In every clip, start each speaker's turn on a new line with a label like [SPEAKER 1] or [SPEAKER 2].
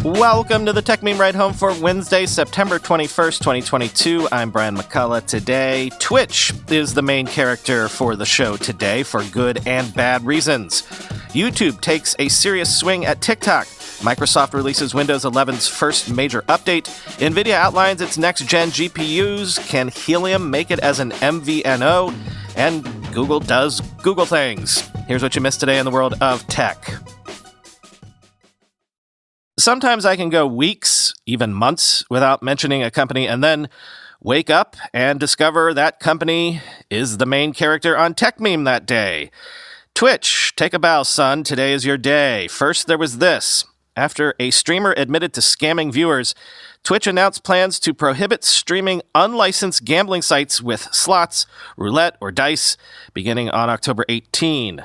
[SPEAKER 1] Welcome to the Techmeme Ride Home for Wednesday, September 21st, 2022. I'm Brian McCullough. Today, Twitch is the main character for the show today for good and bad reasons. YouTube takes a serious swing at TikTok. Microsoft releases Windows 11's first major update. Nvidia outlines its next-gen GPUs. Can Helium make it as an MVNO? And Google does Google things. Here's what you missed today in the world of tech. Sometimes I can go weeks, even months, without mentioning a company and then wake up and discover that company is the main character on Techmeme that day. Twitch, take a bow, son. Today is your day. First, there was this. After a streamer admitted to scamming viewers, Twitch announced plans to prohibit streaming unlicensed gambling sites with slots, roulette, or dice beginning on October 18,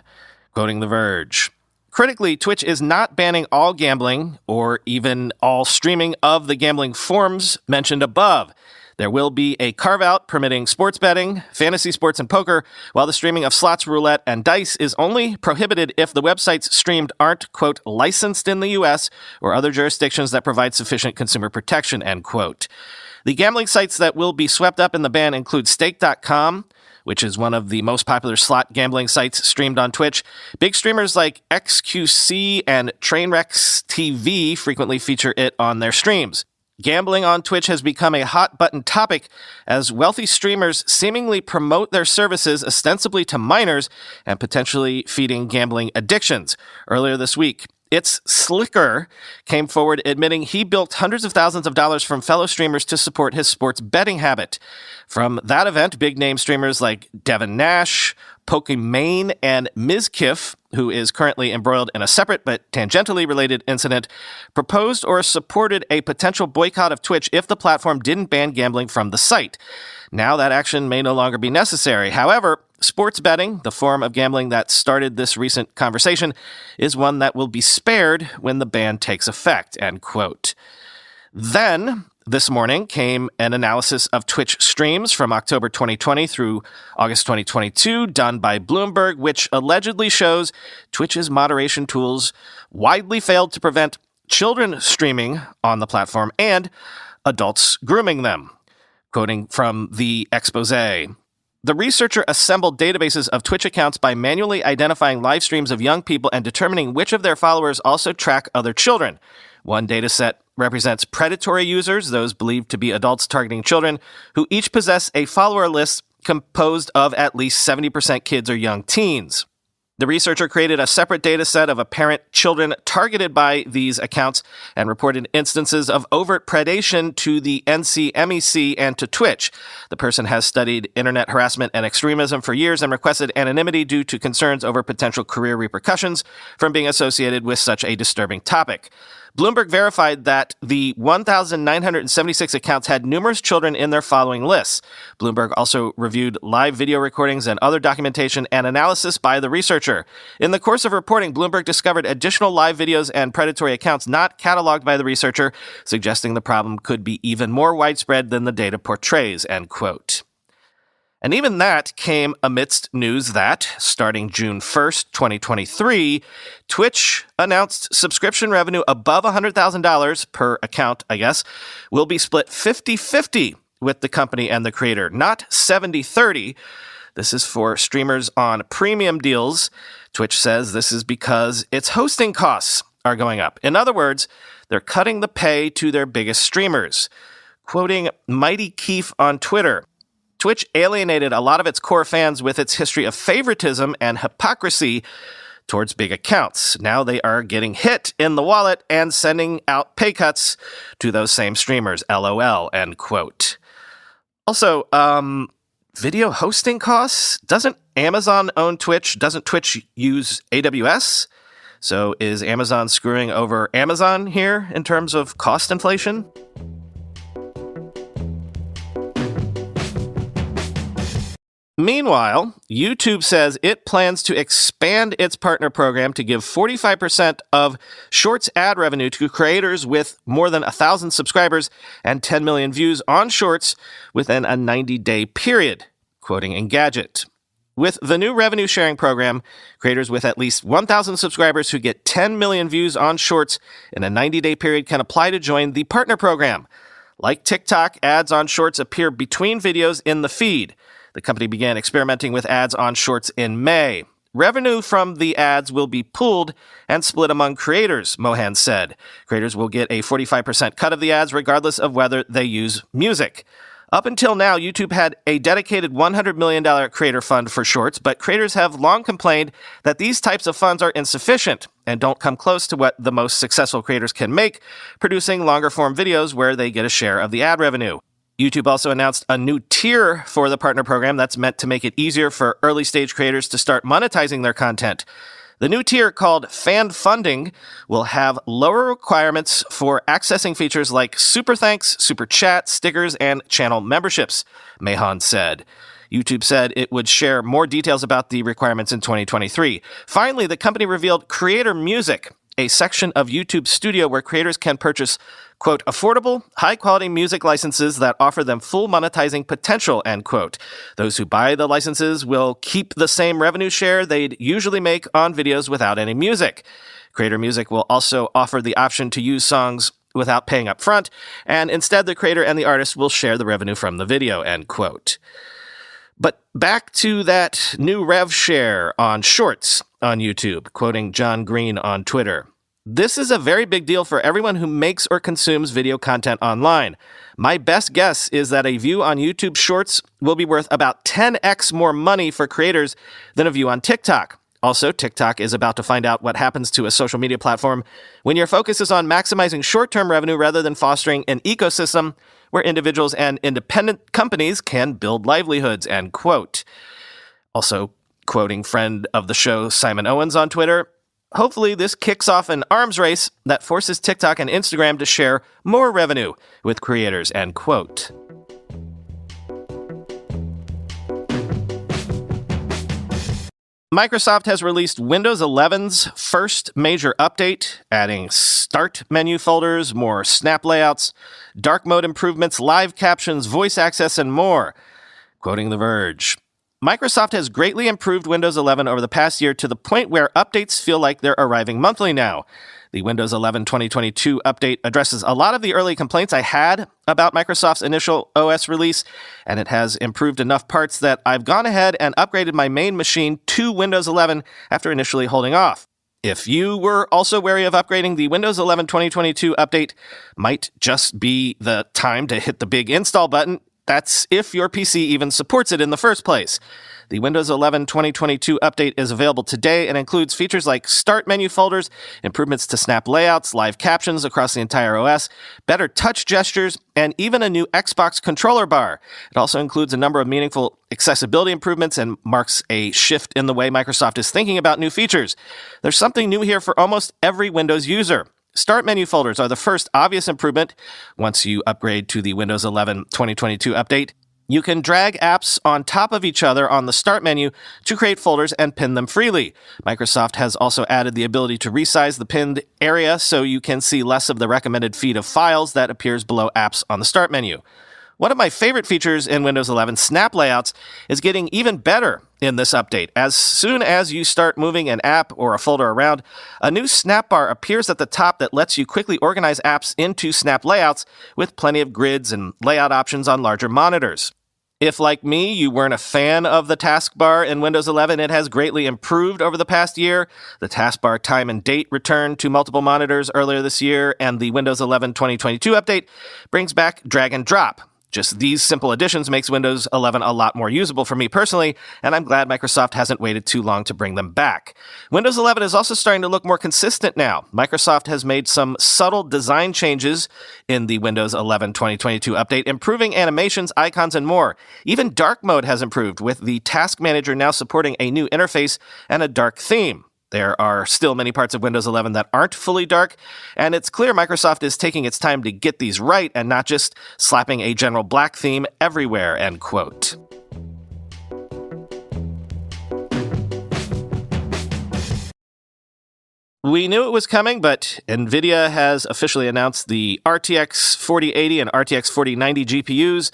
[SPEAKER 1] quoting The Verge. Critically, Twitch is not banning all gambling or even all streaming of the gambling forms mentioned above. There will be a carve-out permitting sports betting, fantasy sports, and poker, while the streaming of slots, roulette, and dice is only prohibited if the websites streamed aren't, quote, licensed in the U.S. or other jurisdictions that provide sufficient consumer protection, end quote. The gambling sites that will be swept up in the ban include Stake.com, which is one of the most popular slot gambling sites streamed on Twitch. Big streamers like XQC and Trainwrecks TV frequently feature it on their streams. Gambling on Twitch has become a hot-button topic as wealthy streamers seemingly promote their services ostensibly to minors and potentially feeding gambling addictions. Earlier this week, It's Slicker came forward admitting he built hundreds of thousands of dollars from fellow streamers to support his sports betting habit. From that event, big-name streamers like Devin Nash, Techmeme, and Mizkif, who is currently embroiled in a separate but tangentially related incident, proposed or supported a potential boycott of Twitch if the platform didn't ban gambling from the site. Now that action may no longer be necessary. However, sports betting, the form of gambling that started this recent conversation, is one that will be spared when the ban takes effect, end quote. Then, this morning, came an analysis of Twitch streams from October 2020 through August 2022, done by Bloomberg, which allegedly shows Twitch's moderation tools widely failed to prevent children streaming on the platform and adults grooming them. Quoting from the expose, the researcher assembled databases of Twitch accounts by manually identifying live streams of young people and determining which of their followers also track other children. One dataset represents predatory users, those believed to be adults targeting children, who each possess a follower list composed of at least 70% kids or young teens. The researcher created a separate data set of apparent children targeted by these accounts and reported instances of overt predation to the NCMEC and to Twitch. The person has studied internet harassment and extremism for years and requested anonymity due to concerns over potential career repercussions from being associated with such a disturbing topic. Bloomberg verified that the 1,976 accounts had numerous children in their following lists. Bloomberg also reviewed live video recordings and other documentation and analysis by the researcher. In the course of reporting, Bloomberg discovered additional live videos and predatory accounts not cataloged by the researcher, suggesting the problem could be even more widespread than the data portrays, end quote. And even that came amidst news that, starting June 1st, 2023, Twitch announced subscription revenue above $100,000 per account, I guess, will be split 50-50 with the company and the creator, not 70-30. This is for streamers on premium deals. Twitch says this is because its hosting costs are going up. In other words, they're cutting the pay to their biggest streamers. Quoting Mighty Keef on Twitter, Twitch alienated a lot of its core fans with its history of favoritism and hypocrisy towards big accounts. Now they are getting hit in the wallet and sending out pay cuts to those same streamers. LOL, end quote. Also, video hosting costs? Doesn't Amazon own Twitch? Doesn't Twitch use AWS? So is Amazon screwing over Amazon here in terms of cost inflation? Meanwhile, YouTube says it plans to expand its partner program to give 45% of Shorts ad revenue to creators with more than 1,000 subscribers and 10 million views on Shorts within a 90-day period, quoting Engadget. With the new revenue sharing program, creators with at least 1,000 subscribers who get 10 million views on Shorts in a 90-day period can apply to join the partner program. Like TikTok, ads on Shorts appear between videos in the feed. The company began experimenting with ads on Shorts in May. Revenue from the ads will be pooled and split among creators, Mohan said. Creators will get a 45% cut of the ads regardless of whether they use music. Up until now, YouTube had a dedicated $100 million creator fund for Shorts, but creators have long complained that these types of funds are insufficient and don't come close to what the most successful creators can make, producing longer-form videos where they get a share of the ad revenue. YouTube also announced a new tier for the partner program that's meant to make it easier for early-stage creators to start monetizing their content. The new tier, called Fan Funding, will have lower requirements for accessing features like Super Thanks, Super Chat, stickers, and channel memberships, Mohan said. YouTube said it would share more details about the requirements in 2023. Finally, the company revealed Creator Music, a section of YouTube Studio where creators can purchase, quote, affordable, high-quality music licenses that offer them full monetizing potential, end quote. Those who buy the licenses will keep the same revenue share they'd usually make on videos without any music. Creator Music will also offer the option to use songs without paying up front, and instead the creator and the artist will share the revenue from the video, end quote. But back to that new rev share on Shorts on YouTube, quoting John Green on Twitter. This is a very big deal for everyone who makes or consumes video content online. My best guess is that a view on YouTube Shorts will be worth about 10x more money for creators than a view on TikTok. Also, TikTok is about to find out what happens to a social media platform when your focus is on maximizing short-term revenue rather than fostering an ecosystem where individuals and independent companies can build livelihoods, end quote. Also, quoting friend of the show Simon Owens on Twitter, hopefully this kicks off an arms race that forces TikTok and Instagram to share more revenue with creators, end quote. Microsoft has released Windows 11's first major update, adding Start menu folders, more snap layouts, dark mode improvements, live captions, voice access, and more. Quoting The Verge, Microsoft has greatly improved Windows 11 over the past year to the point where updates feel like they're arriving monthly now. The Windows 11 2022 update addresses a lot of the early complaints I had about Microsoft's initial OS release, and it has improved enough parts that I've gone ahead and upgraded my main machine to Windows 11 after initially holding off. If you were also wary of upgrading, the Windows 11 2022 update might just be the time to hit the big install button. That's if your PC even supports it in the first place. The Windows 11 2022 update is available today and includes features like Start menu folders, improvements to snap layouts, live captions across the entire OS, better touch gestures, and even a new Xbox controller bar. It also includes a number of meaningful accessibility improvements and marks a shift in the way Microsoft is thinking about new features. There's something new here for almost every Windows user. Start menu folders are the first obvious improvement. Once you upgrade to the Windows 11 2022 update, you can drag apps on top of each other on the Start menu to create folders and pin them freely. Microsoft has also added the ability to resize the pinned area so you can see less of the recommended feed of files that appears below apps on the Start menu. One of my favorite features in Windows 11, Snap Layouts, is getting even better in this update. As soon as you start moving an app or a folder around, a new snap bar appears at the top that lets you quickly organize apps into snap layouts with plenty of grids and layout options on larger monitors. If, like me, you weren't a fan of the taskbar in Windows 11, it has greatly improved over the past year. The taskbar time and date returned to multiple monitors earlier this year, and the Windows 11 2022 update brings back drag and drop. Just these simple additions makes Windows 11 a lot more usable for me personally, and I'm glad Microsoft hasn't waited too long to bring them back. Windows 11 is also starting to look more consistent now. Microsoft has made some subtle design changes in the Windows 11 2022 update, improving animations, icons, and more. Even dark mode has improved, with the Task Manager now supporting a new interface and a dark theme. There are still many parts of Windows 11 that aren't fully dark, and it's clear Microsoft is taking its time to get these right and not just slapping a general black theme everywhere, end quote. We knew it was coming, but Nvidia has officially announced the RTX 4080 and RTX 4090 GPUs.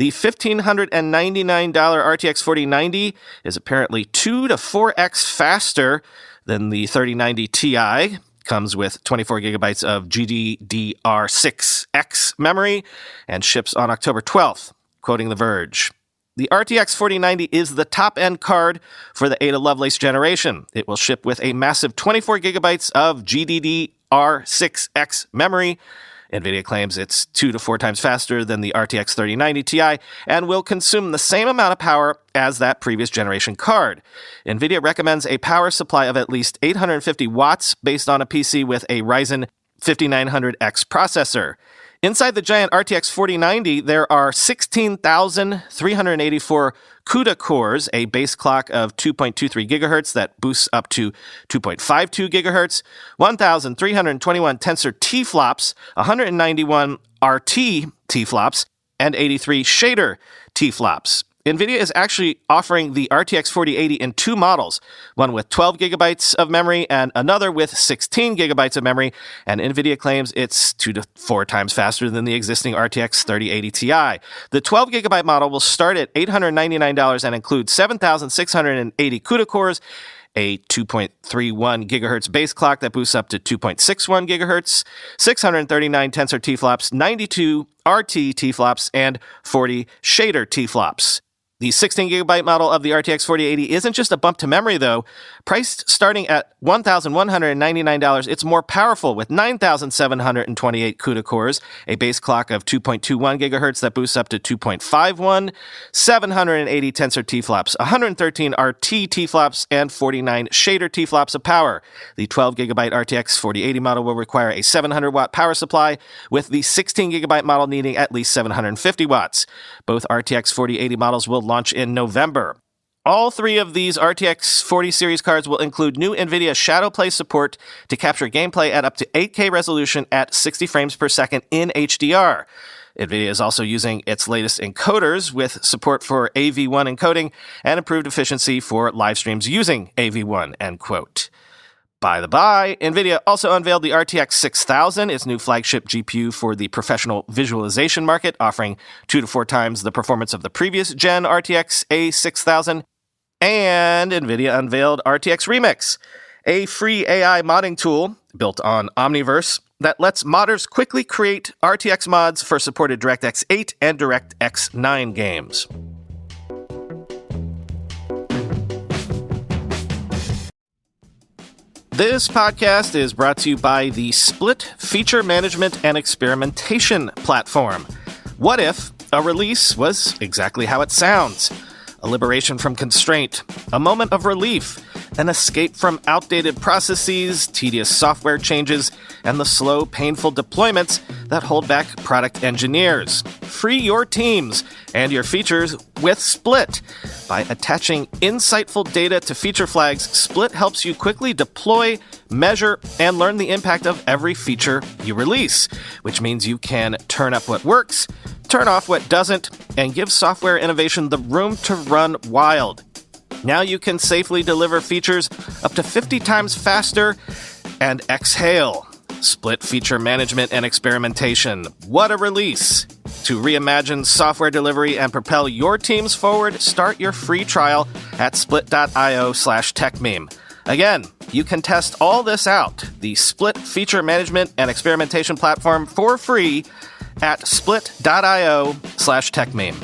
[SPEAKER 1] The $1,599 RTX 4090 is apparently 2 to 4x faster than the 3090 Ti. Comes with 24 gigabytes of GDDR6X memory and ships on October 12th, quoting The Verge. The RTX 4090 is the top-end card for the Ada Lovelace generation. It will ship with a massive 24 gigabytes of GDDR6X memory. Nvidia claims it's 2 to 4 times faster than the RTX 3090 Ti and will consume the same amount of power as that previous generation card. Nvidia recommends a power supply of at least 850 watts based on a PC with a Ryzen 5900X processor. Inside the giant RTX 4090, there are 16,384 CUDA cores, a base clock of 2.23 gigahertz that boosts up to 2.52 gigahertz, 1,321 tensor T-flops, 191 RT T-flops, and 83 shader T-flops. Nvidia is actually offering the RTX 4080 in two models, one with 12 gigabytes of memory and another with 16 gigabytes of memory, and Nvidia claims it's 2 to 4 times faster than the existing RTX 3080 Ti. The 12 gigabyte model will start at $899 and include 7,680 CUDA cores, a 2.31 gigahertz base clock that boosts up to 2.61 gigahertz, 639 tensor T-flops, 92 RT T-flops, and 40 shader T-flops. The 16GB model of the RTX 4080 isn't just a bump to memory, though. Priced starting at $1,199, it's more powerful with 9,728 CUDA cores, a base clock of 2.21 gigahertz that boosts up to 2.51, 780 tensor T-flops, 113 RT T-flops, and 49 shader T-flops of power. The 12GB RTX 4080 model will require a 700-watt power supply, with the 16GB model needing at least 750 watts. Both RTX 4080 models will launch in November. All three of these RTX 40 series cards will include new Nvidia Shadowplay support to capture gameplay at up to 8K resolution at 60 frames per second in HDR. Nvidia is also using its latest encoders with support for AV1 encoding and improved efficiency for live streams using AV1, end quote. By the by, Nvidia also unveiled the RTX 6000, its new flagship GPU for the professional visualization market, offering 2 to 4 times the performance of the previous gen RTX A6000. And Nvidia unveiled RTX Remix, a free AI modding tool built on Omniverse that lets modders quickly create RTX mods for supported DirectX 8 and DirectX 9 games. This podcast is brought to you by the Split Feature Management and Experimentation platform. What if a release was exactly how it sounds? A liberation from constraint, a moment of relief, an escape from outdated processes, tedious software changes, and the slow, painful deployments that hold back product engineers. Free your teams and your features with Split. By attaching insightful data to feature flags, Split helps you quickly deploy, measure, and learn the impact of every feature you release, which means you can turn up what works, turn off what doesn't, and give software innovation the room to run wild. Now you can safely deliver features up to 50 times faster and exhale. Split feature management and experimentation. What a release! To reimagine software delivery and propel your teams forward, start your free trial at split.io/techmeme. Again, you can test all this out, the Split feature management and experimentation platform, for free at split.io/techmeme.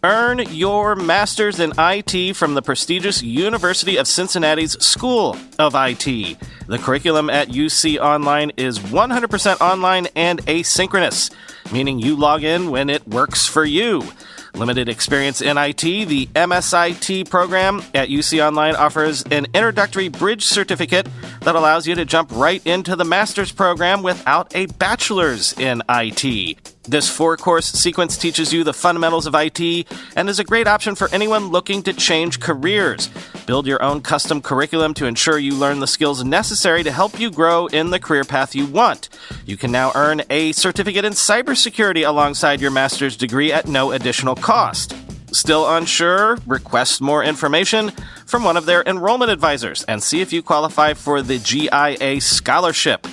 [SPEAKER 1] Earn your master's in IT from the prestigious University of Cincinnati's School of IT. The curriculum at UC Online is 100% online and asynchronous, meaning you log in when it works for you. Limited experience in IT, the MSIT program at UC Online offers an introductory bridge certificate that allows you to jump right into the master's program without a bachelor's in IT. This 4-course sequence teaches you the fundamentals of IT and is a great option for anyone looking to change careers. Build your own custom curriculum to ensure you learn the skills necessary to help you grow in the career path you want. You can now earn a certificate in cybersecurity alongside your master's degree at no additional cost. Still unsure? Request more information from one of their enrollment advisors and see if you qualify for the GIA scholarship.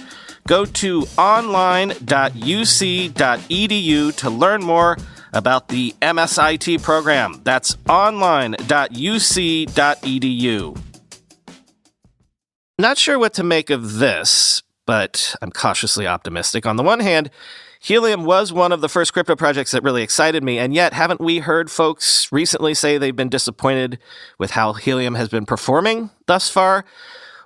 [SPEAKER 1] Go to online.uc.edu to learn more about the MSIT program. That's online.uc.edu. Not sure what to make of this, but I'm cautiously optimistic. On the one hand, Helium was one of the first crypto projects that really excited me, and yet haven't we heard folks recently say they've been disappointed with how Helium has been performing thus far?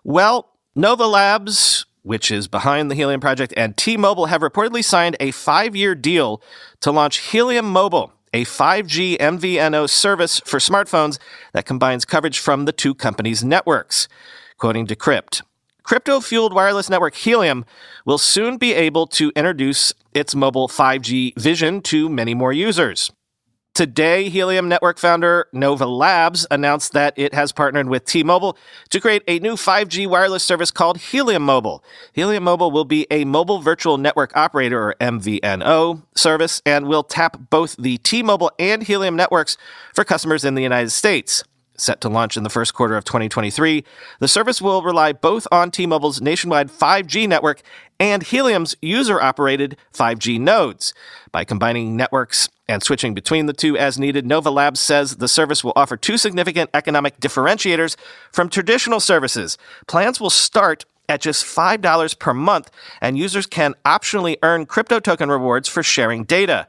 [SPEAKER 1] Well, Nova Labs, which is behind the Helium project, and T-Mobile have reportedly signed a 5-year deal to launch Helium Mobile, a 5G MVNO service for smartphones that combines coverage from the two companies' networks. Quoting Decrypt, crypto-fueled wireless network Helium will soon be able to introduce its mobile 5G vision to many more users. Today, Helium Network founder Nova Labs announced that it has partnered with T-Mobile to create a new 5G wireless service called Helium Mobile. Helium Mobile will be a mobile virtual network operator, or MVNO, service and will tap both the T-Mobile and Helium networks for customers in the United States. Set to launch in the first quarter of 2023, the service will rely both on T-Mobile's nationwide 5G network and Helium's user-operated 5G nodes. By combining networks and switching between the two as needed, Nova Labs says the service will offer two significant economic differentiators from traditional services. Plans will start at just $5 per month, and users can optionally earn crypto token rewards for sharing data.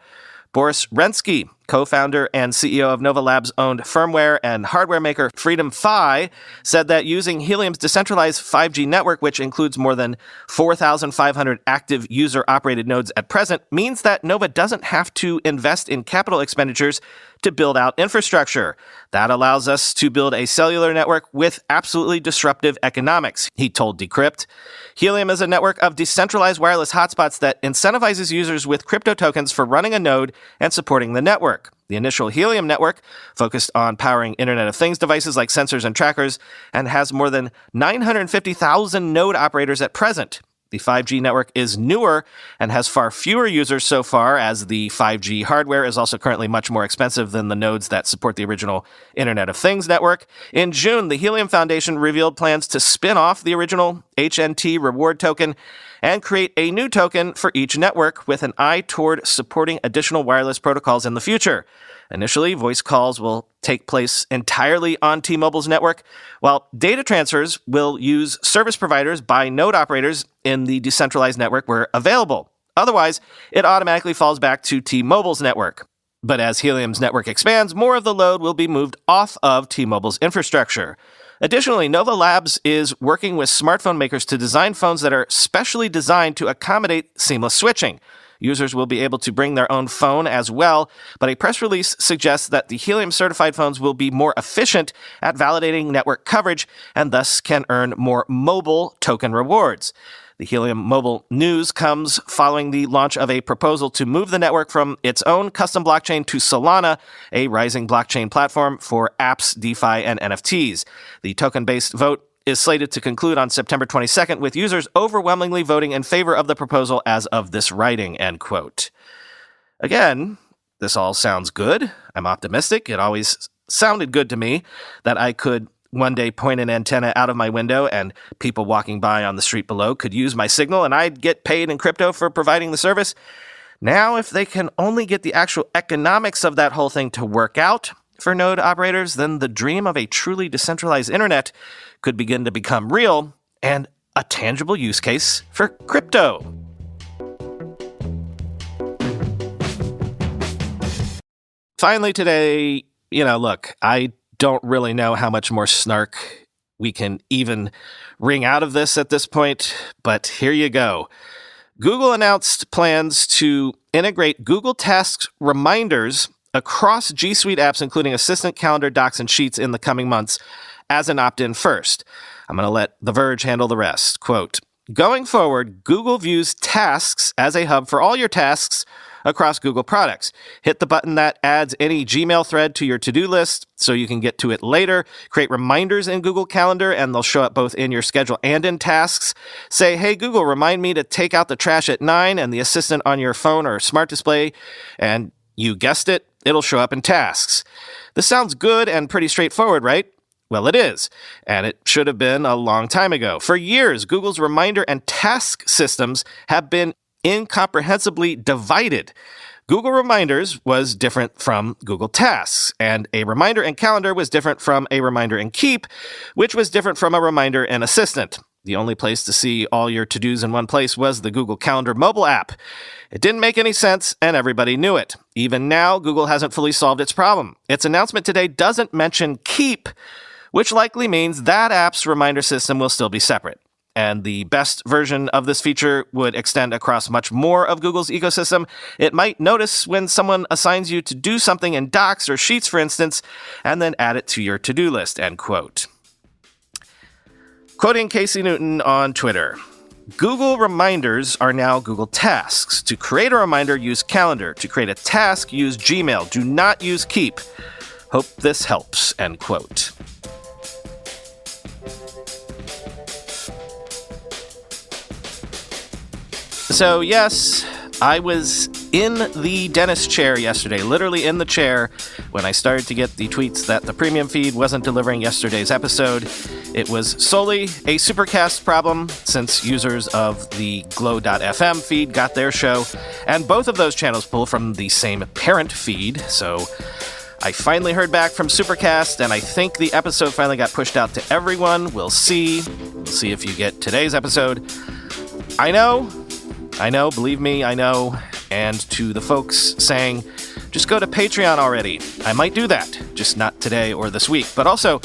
[SPEAKER 1] Boris Rensky, co-founder and CEO of Nova Labs-owned firmware and hardware maker Freedom Phi, said that using Helium's decentralized 5G network, which includes more than 4,500 active user-operated nodes at present, means that Nova doesn't have to invest in capital expenditures to build out infrastructure. That allows us to build a cellular network with absolutely disruptive economics, he told Decrypt. Helium is a network of decentralized wireless hotspots that incentivizes users with crypto tokens for running a node and supporting the network. The initial Helium network focused on powering Internet of Things devices like sensors and trackers and has more than 950,000 node operators at present. The 5G network is newer and has far fewer users so far, as the 5G hardware is also currently much more expensive than the nodes that support the original Internet of Things network. In June, the Helium Foundation revealed plans to spin off the original HNT reward token and create a new token for each network with an eye toward supporting additional wireless protocols in the future. Initially, voice calls will take place entirely on T-Mobile's network, while data transfers will use service providers by node operators in the decentralized network where available. Otherwise, it automatically falls back to T-Mobile's network. But as Helium's network expands, more of the load will be moved off of T-Mobile's infrastructure. Additionally, Nova Labs is working with smartphone makers to design phones that are specially designed to accommodate seamless switching. Users will be able to bring their own phone as well, but a press release suggests that the Helium-certified phones will be more efficient at validating network coverage and thus can earn more mobile token rewards. The Helium Mobile news comes following the launch of a proposal to move the network from its own custom blockchain to Solana, a rising blockchain platform for apps, DeFi, and NFTs. The token-based vote is slated to conclude on September 22nd, with users overwhelmingly voting in favor of the proposal as of this writing, end quote. Again, this all sounds good. I'm optimistic. It always sounded good to me that I could one day point an antenna out of my window and people walking by on the street below could use my signal and I'd get paid in crypto for providing the service. Now, if they can only get the actual economics of that whole thing to work out for node operators, then the dream of a truly decentralized internet could begin to become real and a tangible use case for crypto. Finally today, look, I don't really know how much more snark we can even wring out of this at this point, but here you go. Google announced plans to integrate Google Tasks reminders across G Suite apps, including Assistant, Calendar, Docs, and Sheets in the coming months as an opt-in first. I'm going to let The Verge handle the rest. Quote, going forward, Google views Tasks as a hub for all your tasks across Google products. Hit the button that adds any Gmail thread to your to-do list so you can get to it later. Create reminders in Google Calendar, and they'll show up both in your schedule and in tasks. Say, hey, Google, remind me to take out the trash at 9, and the assistant on your phone or smart display, and you guessed it, it'll show up in tasks. This sounds good and pretty straightforward, right? Well, it is, and it should have been a long time ago. For years, Google's reminder and task systems have been incomprehensibly divided. Google Reminders was different from Google Tasks, and a reminder and calendar was different from a reminder and Keep, which was different from a reminder and Assistant. The only place to see all your to-dos in one place was the Google Calendar mobile app. It didn't make any sense, and everybody knew it. Even now, Google hasn't fully solved its problem. Its announcement today doesn't mention Keep, which likely means that app's reminder system will still be separate. And the best version of this feature would extend across much more of Google's ecosystem. It might notice when someone assigns you to do something in Docs or Sheets, for instance, and then add it to your to-do list, end quote. Quoting Casey Newton on Twitter, Google Reminders are now Google Tasks. To create a reminder, use Calendar. To create a task, use Gmail. Do not use Keep. Hope this helps, end quote. So yes, I was in the dentist chair yesterday, literally in the chair, when I started to get the tweets that the premium feed wasn't delivering yesterday's episode. It was solely a Supercast problem, since users of the Glow.fm feed got their show, and both of those channels pull from the same parent feed, so I finally heard back from Supercast, and I think the episode finally got pushed out to everyone. We'll see. We'll see if you get today's episode. I know, believe me, I know. And to the folks saying, just go to Patreon already. I might do that, just not today or this week. But also,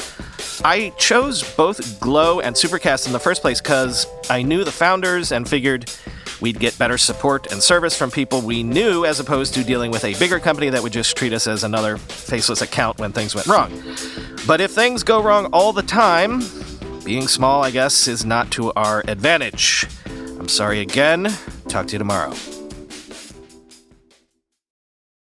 [SPEAKER 1] I chose both Glow and Supercast in the first place because I knew the founders and figured we'd get better support and service from people we knew as opposed to dealing with a bigger company that would just treat us as another faceless account when things went wrong. But if things go wrong all the time, being small, I guess, is not to our advantage. I'm sorry again. Talk to you tomorrow.